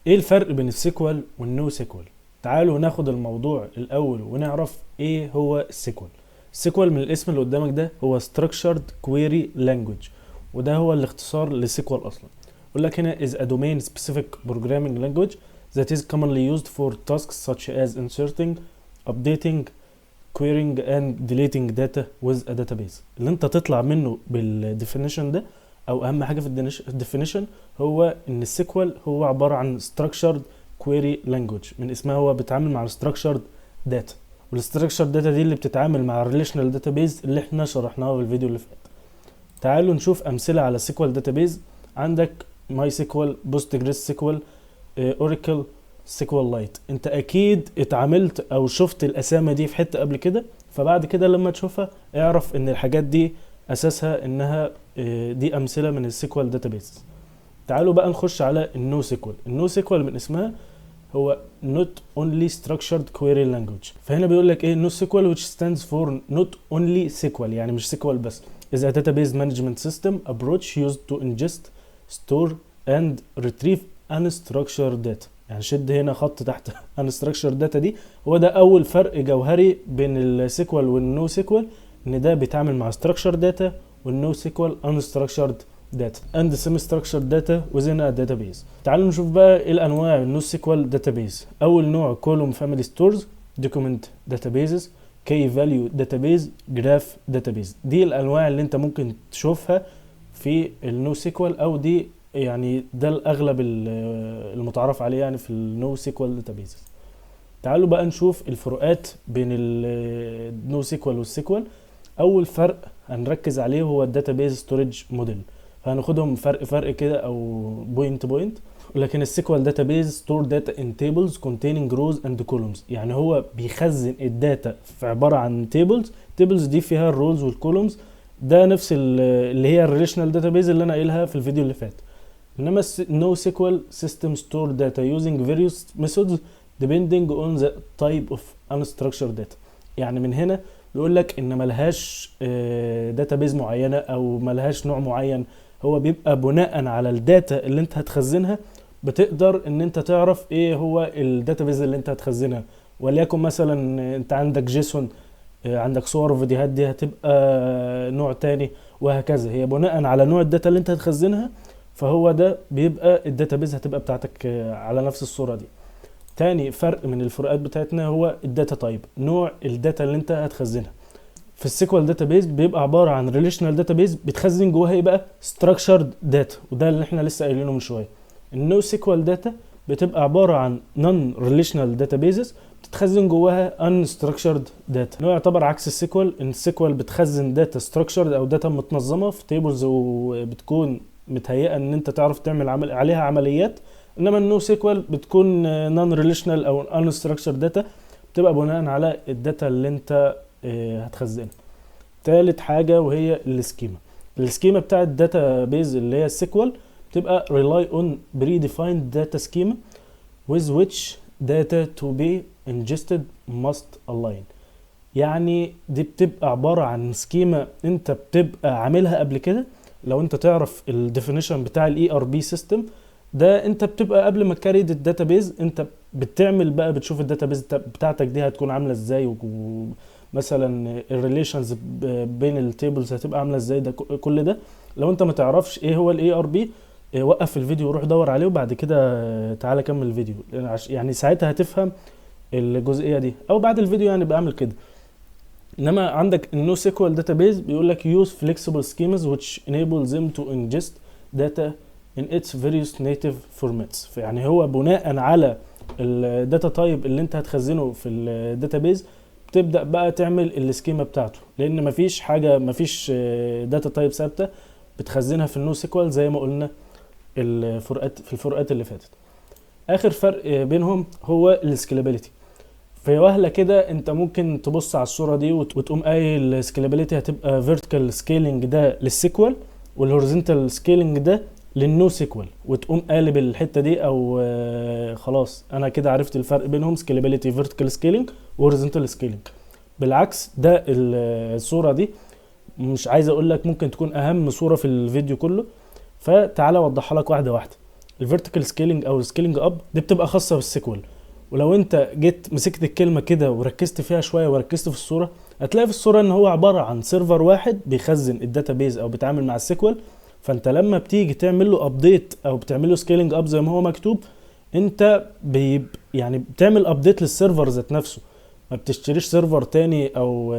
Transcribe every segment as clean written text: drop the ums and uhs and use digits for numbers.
ايه الفرق بين السيكوال والنو سيكوال؟ تعالوا ناخد الموضوع الاول ونعرف ايه هو السيكوال. السيكوال من الاسم اللي قدامك ده هو structured query language، وده هو الاختصار لسيكوال اصلا. يقول لك هنا is a domain specific programming language that is commonly used for tasks such as inserting, updating, querying and deleting data with a database. اللي انت تطلع منه بالديفينيشن ده او اهم حاجه في الديفينيشن هو ان السيكوال هو عباره عن structured query language، من اسمها هو بيتعامل مع structured data، والstructured data دي اللي بتتعامل مع relational database اللي احنا شرحناها في الفيديو اللي فات. تعالوا نشوف امثله على سيكوال داتابيز. عندك ماي سيكوال، بوستجريس سيكوال، اوراكل، سيكوال لايت. انت اكيد اتعاملت او شفت الاسامي دي في حته قبل كده، فبعد كده لما تشوفها اعرف ان الحاجات دي اساسها انها دي امثله من السيكوال داتابيز. تعالوا بقى نخش على النو سيكوال. النو سيكوال من اسمها هو not only structured query language. فهنا بيقول لك ايه؟ no SQL which stands for not only SQL، يعني مش SQL بس، is a database management system approach used to ingest, store and retrieve unstructured data. يعني شد هنا خط تحت unstructured data دي. هو ده اول فرق جوهري بين السيكوال والنو سيكوال، ان ده بيتعامل مع structured data والنو سيكوال unstructured data and semi-structured data within a database. تعالوا نشوف بقى ايه الانواع النو سيكوال database. اول نوع column family stores، document databases، key value database، graph database. دي الانواع اللي انت ممكن تشوفها في النو سيكوال، او دي يعني ده الاغلب المتعارف عليه يعني في النو سيكوال databases. تعالوا بقى نشوف الفروقات بين النو سيكوال والسيكوال. اول فرق هنركز عليه هو الداتابيز ستورج موديل، فهناخدهم فرق كده او بوينت. لكن السيكوال داتابيز ستور داتا ان تيبلز containing rows and columns، يعني هو بيخزن الداتا في عباره عن تيبلز دي فيها الرولز والكولومز. ده نفس اللي هي الريليشنال داتابيز اللي انا قايلها في الفيديو اللي فات. انما نو سيكوال سيستم ستور داتا using various methods depending on the type of unstructured data. يعني من هنا بيقول لك ان ملهاش داتابيز معينه او ملهاش نوع معين، هو بيبقى بناء على الداتا اللي انت هتخزنها بتقدر ان انت تعرف ايه هو الداتابيز اللي انت هتخزنها. وليكن مثلا انت عندك جيسون، عندك صور وفيديوهات، دي هتبقى نوع تاني، وهكذا. هي بناء على نوع الداتا اللي انت هتخزنها، فهو ده بيبقى الداتابيز هتبقى بتاعتك على نفس الصورة دي. تاني فرق من الفروقات بتاعتنا هو الداتا تايب، نوع الداتا اللي انت هتخزنها. في السيكوال داتابيز بيبقى عباره عن ريليشنال داتابيز بتخزن جواها ايه بقى؟ ستراكشرد داتا، وده اللي احنا لسه قايلينه من شويه. النو سيكوال داتا بتبقى عباره عن نون ريليشنال داتابيزز بتتخزن جواها ان ستراكشرد داتا. نوع يعتبر عكس السيكوال، ان السيكوال بتخزن داتا ستراكشرد او داتا متنظمه في تيبلز وبتكون متهيئه ان انت تعرف تعمل عليها عمليات. انما النو سيكوال بتكون نون ريليشنال او ان ستراكشرد داتا، بتبقى بناء على الداتا اللي انت هتخزنها. تالت حاجة وهي السكيما بتاع الداتا بيز اللي هي السيكوال بتبقى rely on predefined data schema with which data to be ingested must align. يعني دي بتبقى عبارة عن سكيما انت بتبقى عاملها قبل كده. لو انت تعرف الديفينيشن بتاع الاي ار بي سيستم ده، انت بتبقى قبل ما تكريت الداتابيز انت بتعمل بقى بتشوف الداتابيز بتاعتك دي هتكون عامله ازاي، مثلا الريليشنز بين التيبلز هتبقى عامله ازاي. ده كل ده لو انت ما تعرفش ايه هو الاي ار بي، وقف الفيديو وروح دور عليه وبعد كده تعالى كمل الفيديو، يعني ساعتها هتفهم الجزئيه دي، او بعد الفيديو يعني بعمل كده. انما عندك النو سيكوال داتابيز بيقول لك use flexible schemas which enable them to ingest data in its various native formats. فيعني هو بناء على الداتا تايب اللي انت هتخزنه في الداتابيز تبدأ بقى تعمل السكيما بتاعته، لان مفيش داتا تايب ثابته بتخزنها في النو سيكوال زي ما قلنا في الفروقات اللي فاتت. اخر فرق بينهم هو السكيلابيليتي. في وهله كده انت ممكن تبص على الصوره دي وتقوم قايل السكيلابيليتي هتبقى فيرتيكال سكيلينج ده للسيكوال والهوريزونتال سكيلينج ده للنو سيكوال، وتقوم قالب الحته دي، او خلاص انا كده عرفت الفرق بينهم، سكيلابيليتي فيرتيكال سكيلينج وهوريزونتال سكيلينج. بالعكس ده الصوره دي مش عايز اقول لك ممكن تكون اهم صوره في الفيديو كله، فتعالى اوضحها لك واحده واحده. الفيرتيكال سكيلينج او السكيلينج اب دي بتبقى خاصه بالسيكوال. ولو انت جيت مسكت الكلمه كده وركزت فيها شويه وركزت في الصوره، هتلاقي في الصوره ان هو عباره عن سيرفر واحد بيخزن الداتابيز او بيتعامل مع السيكوال. فانت لما بتيجي تعمل له ابديت او بتعمل له سكيلينج اب زي ما هو مكتوب، انت يعني بتعمل ابديت للسيرفر ذات نفسه. ما بتشتريش سيرفر تاني او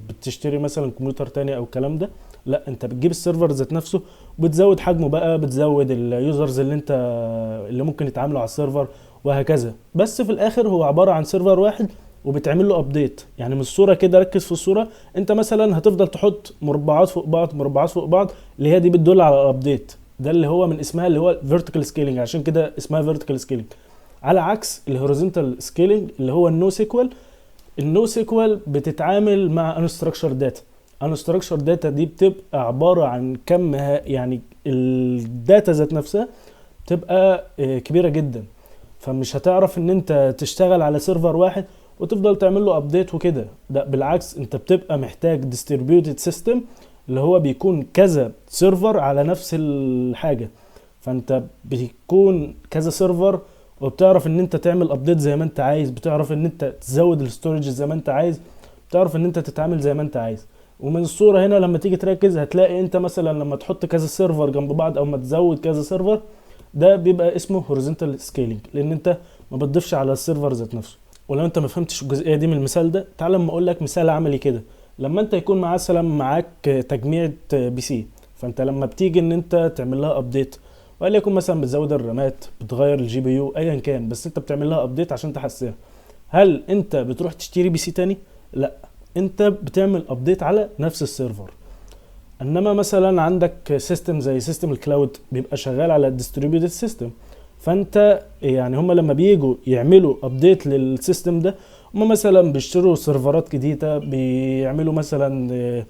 بتشتري مثلا كمبيوتر تاني او الكلام ده، لا انت بتجيب السيرفر ذات نفسه وبتزود حجمه بقى، بتزود اليوزرز اللي ممكن يتعاملوا على السيرفر وهكذا. بس في الاخر هو عبارة عن سيرفر واحد وبتعمل له ابديت. يعني من الصورة كده، ركز في الصورة، انت مثلا هتفضل تحط مربعات فوق بعض مربعات فوق بعض، اللي هي دي بتدل على الابديت. ده اللي هو من اسمها اللي هو vertical scaling، عشان كده اسمها vertical scaling. على عكس الهوريزونتال سكيلينج اللي هو النو سيكوال. النو سيكوال بتتعامل مع unstructured data. unstructured data دي بتبقى عبارة عن يعني الداتا ذات نفسها بتبقى كبيرة جدا، فمش هتعرف ان انت تشتغل على سيرفر واحد وتفضل تعمل له ابديت وكده. ده بالعكس، انت بتبقى محتاج distributed system اللي هو بيكون كذا سيرفر على نفس الحاجة. فانت بيكون كذا سيرفر وبتعرف ان انت تعمل ابديت زي ما انت عايز، بتعرف ان انت تزود الستورج زي ما انت عايز، بتعرف ان انت تتعامل زي ما انت عايز. ومن الصورة هنا لما تيجي تركز هتلاقي انت مثلا لما تحط كذا سيرفر جنب بعض او ما تزود كذا سيرفر، ده بيبقى اسمه horizontal scaling، لان انت ما بتضيفش على السيرفر ذات نفسه. ولو انت ما فهمتش الجزئية دي من المثال ده، تعال اما اقول لك مثال عملي كده. لما انت يكون معاك تجميع بي سي، فانت لما بتيجي ان انت تعمل لها ابديت، وليكن مثلا بتزود الرامات، بتغير الجي بي يو، ايا كان، بس انت بتعمل لها ابديت عشان تحسنها، هل انت بتروح تشتري بي سي تاني؟ لا، انت بتعمل ابديت على نفس السيرفر. انما مثلا عندك سيستم زي سيستم الكلاود بيبقى شغال على الديستريبيوتد سيستم، فانت يعني هم لما بييجوا يعملوا ابديت للسيستم ده، هم مثلا بيشتروا سيرفرات جديدة، بيعملوا مثلا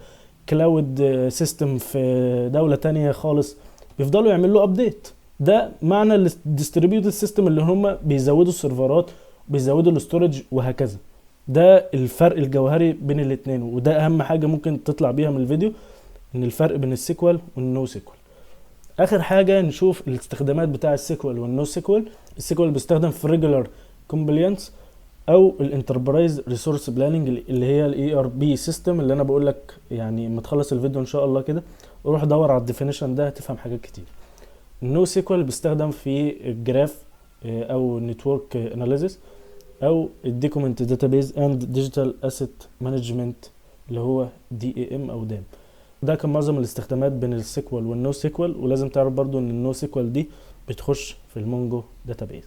كلاود سيستم في دولة تانية خالص، بيفضلوا يعملوا ابديت. ده معنى الديستريبيوتد سيستم، اللي هم بيزودوا السيرفرات، بيزودوا الاستورج وهكذا. ده الفرق الجوهري بين الاتنين، وده اهم حاجة ممكن تطلع بيها من الفيديو، ان الفرق بين السيكوال والنو سيكوال. اخر حاجة نشوف الاستخدامات بتاع السيكوال والنو سيكوال. السيكوال بيستخدم في الريجولار كومبليانس او الانتربرايز ريسورس بلاننج، اللي هي الاي ار بي سيستم، اللي انا بقول لك يعني لما تخلص الفيديو ان شاء الله كده وروح دور على الديفينيشن ده هتفهم حاجات كتير. النو سيكوال بيستخدم في الجراف او نتورك اناليسيس او الدوكيومنت داتابيز اند ديجيتال اسيت مانجمنت، اللي هو دي اي ام او دام. ده كان معظم الاستخدامات بين السيكوال والنو سيكوال. ولازم تعرف برضو ان النو سيكوال دي بتخش في المونجو داتابيز.